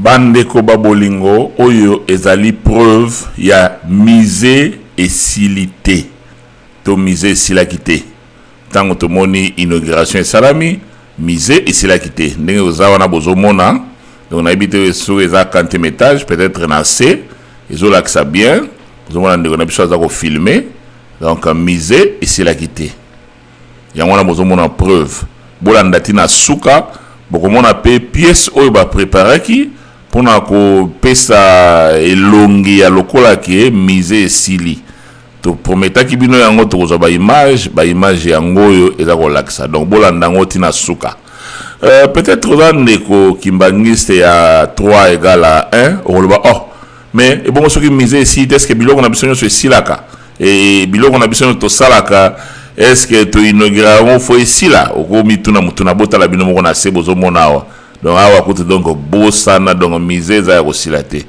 Bandeko babolingo oyo ezali preuve ya mise esilité to mise esilakité tango tomoni inauguration salami mise esilakité ndenge ozawana bozomona donc na habité sur eza 40e étage peut-être na C ezolakisa bien bozomona ndeko na biso azako filmer donc mise esilakité yango na bozomona preuve bolanda tina suka bokomona pe pièce oyo ba préparaki pona ko pesa elongi ya lokola ke mise esili to prometaki bino yango to kozwa ba image yango oyo eza ko lakisa donc bolanda ngo tina suka peut-être za ndeko kimbangiste ya 3 égale à 1 oloba oh mais e bongo soki mise esili est-ce que biloko na biso nyonso esilaka et biloko na biso to salaka est-ce que to inaugurerons fo esila okomi tuna mutuna botala bino moko na se bozomona awa donc awa kote donc bosana donc mise za ya kosilate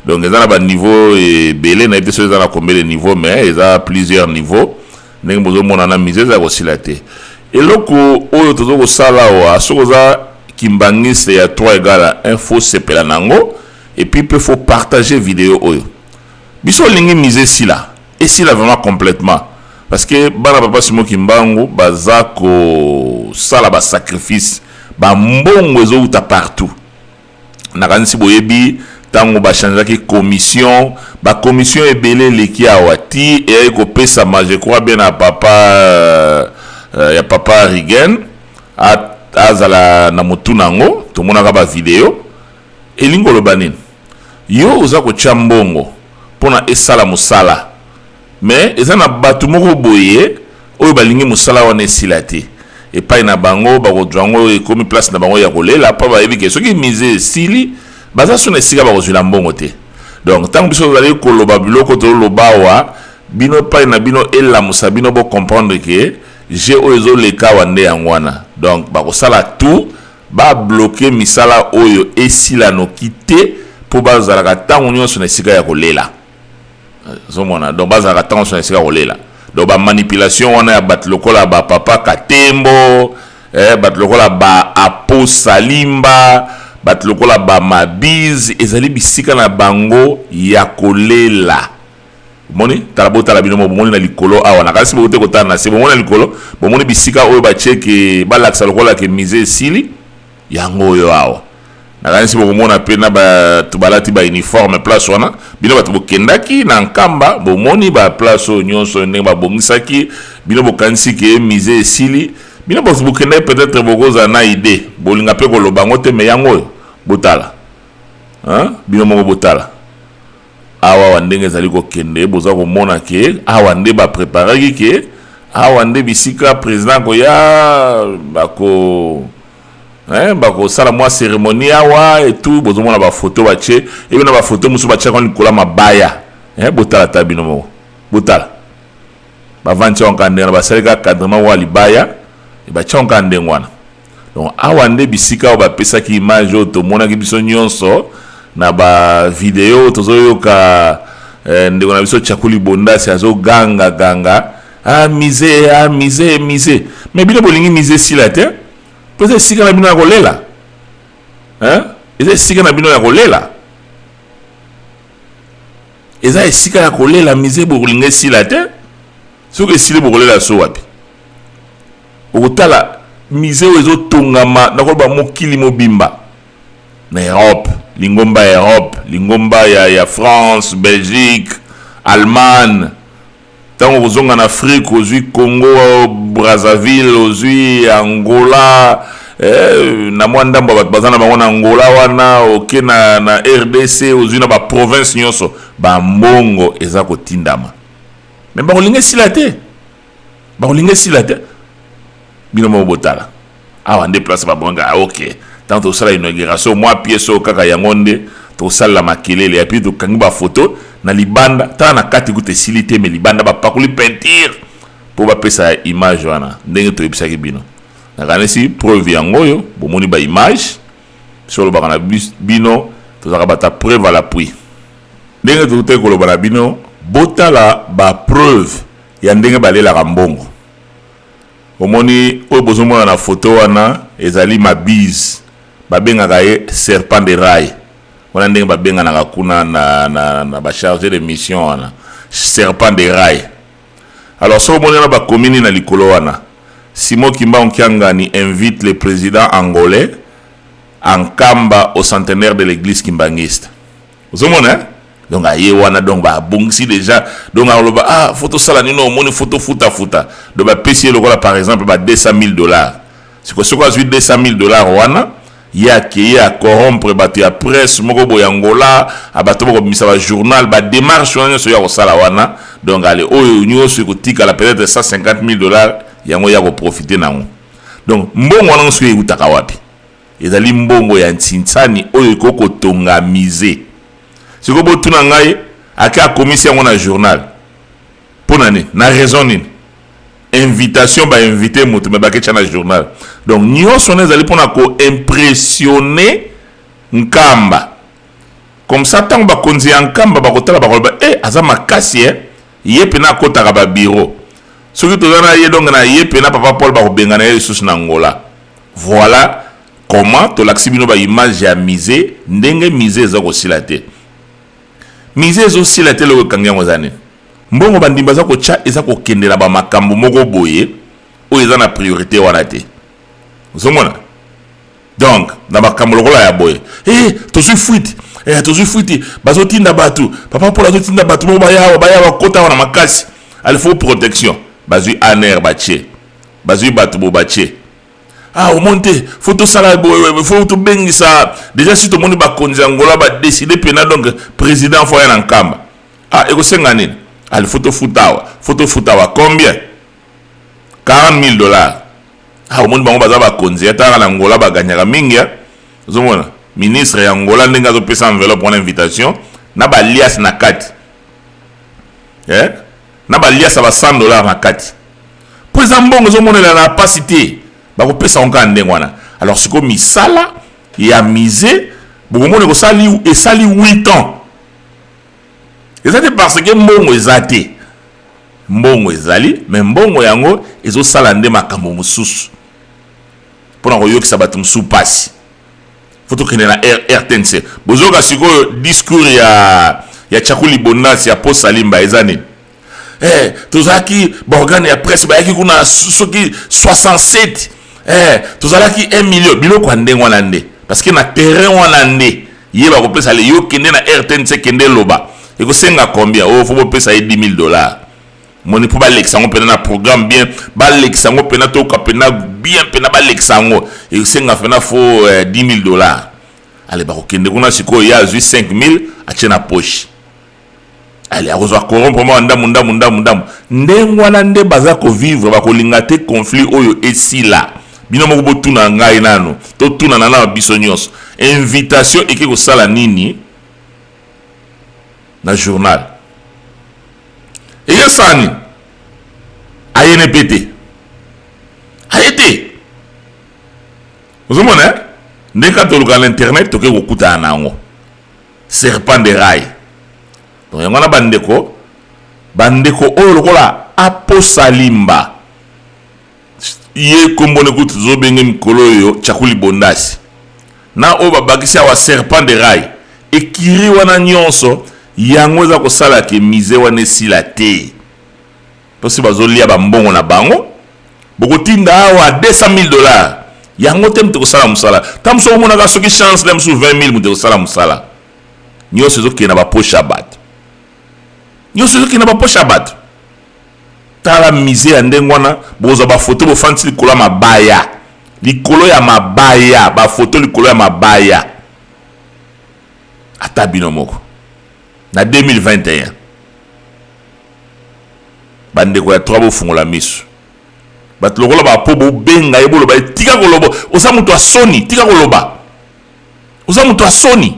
donc eza na ba niveau et belé na ete eza na combien de niveau mais eza plusieurs niveaux ndenge bozomona na mise za ya kosilate eloko oyo tozo kosala awa sokoza kimbangiste ya 3 égale à 1 faut sepela nango et puis il faut partager vidéo oyo biso lingi mise sila et sila vraiment complètement parce que bana papa simo kimbangu bazako sala ba sacrifice ba mbongo ezouta partout nakanisi boyebi tango ba changeaki commission ebele leki awati et ko pesa je crois bien à papa ya papa Rigen azala na mutunango to monaka ba vidéo elingo lobanini yo uzako chambongo pona esala musala mais eza na batu moko boye oyo balingi musala wana esilate epai na bango bakodwango ekomi place na bango ya kolela pa bayebi ke soki mise esili baza so na esika bakozwila mbongo te donc tango biso tozali koloba biloko tolobawa bino epai na bino elamusa bino bo comprendre ke je oyo ezoleka awa nde yango wana donc bakosala tout babloke misala oyo esila noki te mpo bazalaka ntango nyonso na esika ya kolela zomona donc bazalaka ntango nyonso na esika kolela donc ba manipulation wana ya bato lokola ba papa Katembo bato lokola ba Apo Salimba bato lokola ba Mabiz ezali bisika na bango ya kolela moni talabota la bino bomoni na likolo awa na kasi bote kotana na se bomoni na likolo bomoni bisika oyo ba cheke ba laksa lokola ke mise sili yango oyo awa na kasi bomona pe na ba tubalati ba uniforme place wana bino bato bokendaki na nkamba bomoni ba place oyo nyonso ndenge ba bongisaki bino bokanisi ke mise sili bino bokendaki peut-être bokoza na idée bolinga pe koloba ngo te me yango oyo botala bino moko botala awa wandenge ezali kokende boza komona ke awa nde ba préparaki ke awa nde bisika président koya bako sala mwa cérémonie awa et tout bozomona ba photo bache et na ba photo musu bache kon kola mabaya botala ta bino moko botala ba vanti on kande na ba seleka cadrement wa libaya e ba chonka ndenge wana donc awa nde bisika o ba pesa ki image o to mona ki biso nyonso na ba video tozoyoka ndeko na biso chakuli bondasi azo ganga mise mais bino bolingi mise sila te peut-être sika na bino ya kolela eza sika na bino ya kolela eza esika ya kolela mise bolingi sila te soki esili bokolela so wapi okotala mise oyo ezotongama nakoloba mokili mobimba na Europe lingomba Europe lingomba ya France Belgique Allemagne tango kozonga na Afrique ozwi Congo Brazzaville ozwi Angola na mwa ndambo bato baza na bango na Angola wana oke na RDC ozwi na ba province nyonso ba mbongo eza kotindama mais bakolinga sila te bino mo botala awa nde place babonga ok tant to sala inauguration moi pièce o kaka yango nde to sala makelele et puis to kangi ba photo na libanda ta na kati kute silité mais libanda ba pakuli peinture pour ba pesa image wana ndenge to ebisaki bino na kanisi preuve yango yo bomoni ba image solo ba kana bino to zaka bata preuve à l'appui ndenge to te koloba na bino botala ba preuve ya ndenge balela ka mbongo omoni oyo bozomona na photo wana ezali Mabiz babengaka ye serpent de rail wana ndenge babenga na kuna na ba chargé de mission wana serpent de rail. Alors so mona na ba commune na likolo wana Simon Kimba Onkiangani invite le président angolais en Kamba au centenaire de l'église kimbangiste. Vous comprenez? Donc aye wana donc ba bongsi déjà donc aloba photo sala nino moni photo futa donc ba pesi lokola par exemple ba $200,000. C'est quoi ce quoi $200,000 wana ya ki a corrompre bato ya presse moko boyangola abato boko misa ba journal ba démarche wana so ya ko sala wana donc ale oyo nyoso ko tika la peut-être $150,000 yango ya ko profiter nango. Donc mbongo wana so utaka wapi? Ezali mbongo ya ntsitsani oyo koko tonga mise. Si vous avez tout à commission na journal pour na raison nini invitation ba inviter mutu me bakecha na journal donc nyo sonné zali pour ko impressionner nkamba comme ça tant ba konzi nkamba ba kotala ba kolba aza makasi yepe na kota ba bureau soki to na ye donc na yepe na papa Paul ba ko bengana ye sous na Angola. Voilà comment to l'axibino ba image ya misé ndenge misé za ko silate mise aussi la télé kangia ngozane mbongo bandimba za ko cha eza ko kendela ba makambo moko boye o eza na priorité wana te uzomona donc na makambo lokola ya boye to suis fuite bazo tinda batu papa pour la tinda batu mo baya kota wana makasi il faut protection bazui aner bache bazui batu bo bache au monte photo sala photo bengi ça déjà si tout le monde ba konzi Angola ba décider pena donc président faut en Kamba eko senga nini al photo futawa combien $40,000 au monde bango baza ba konzi ata na Angola ba ganyaka mingi zomona ministre ya Angola ndenga zo pesa enveloppe pour invitation na ba lias na kati na ba lias ba $100 na kati président mbongo zomona na pas cité bako pesa onka ndenge wana. Alors siko misala ya misé bokomone ko sali et sali 8 ans. Ezate parce que mbongo ezate. Mbongo ezali mais mbongo yango ezo sala nde makambo mususu. Pona ko yokisa batu musu pasi. Foto kene na RTNC. Bozoka siko discours ya Chakuli Bonasi ya Po Salimba ezane. Tozaki borgane ya presse ba yaki kuna soki 67 tozalaki 1 million biloko ndenge wana nde parce que na terrain wana nde yeba ko pesa le yo kende na RTNC kende loba eko senga combien faut pesa $10,000 moni pour ba lexango pena na programme bien ba lexango pena to ka pena bien pena ba lexango eko senga fena faut $10,000 ale ba ko kende kuna siko ya zui 5,000 achena poche ale akozwa corrompre mo ndamu ndenge wana nde baza ko vivre ba ko linga te conflit oyo esila bino moko botuna ngai nano to tuna na biso nyonso invitation eke ko sala nini na journal et sani ayene pété ayete ozomona ndeka to luka l'internet to ke ko kuta nango serpent de rail donc yangona bandeko oyo lokola aposalimba ye kombone kutu zo benge mikolo yo Chakuli Bondasi na o babakisi wa serpent de rail ekiri wana nyonso yango za ko sala ke mise wana sila te posi bazolia ba mbongo na bango bokotinda awa $200,000 yango te mte ko sala musala tamso omona ka soki chance dem su 20,000 mte ko sala musala nyonso zo ke na ba poche bat tala mise ya ndenge wana boza ba photo bo fanti likolo ya mabaya ba photo likolo ya mabaya ata bino moko na 2021 bandeko ya trois bo fungola miso bat lokola ba po bo benga yebolo ba tika koloba osa mutu asoni tika koloba osa mutu asoni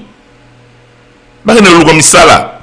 bakene luko misala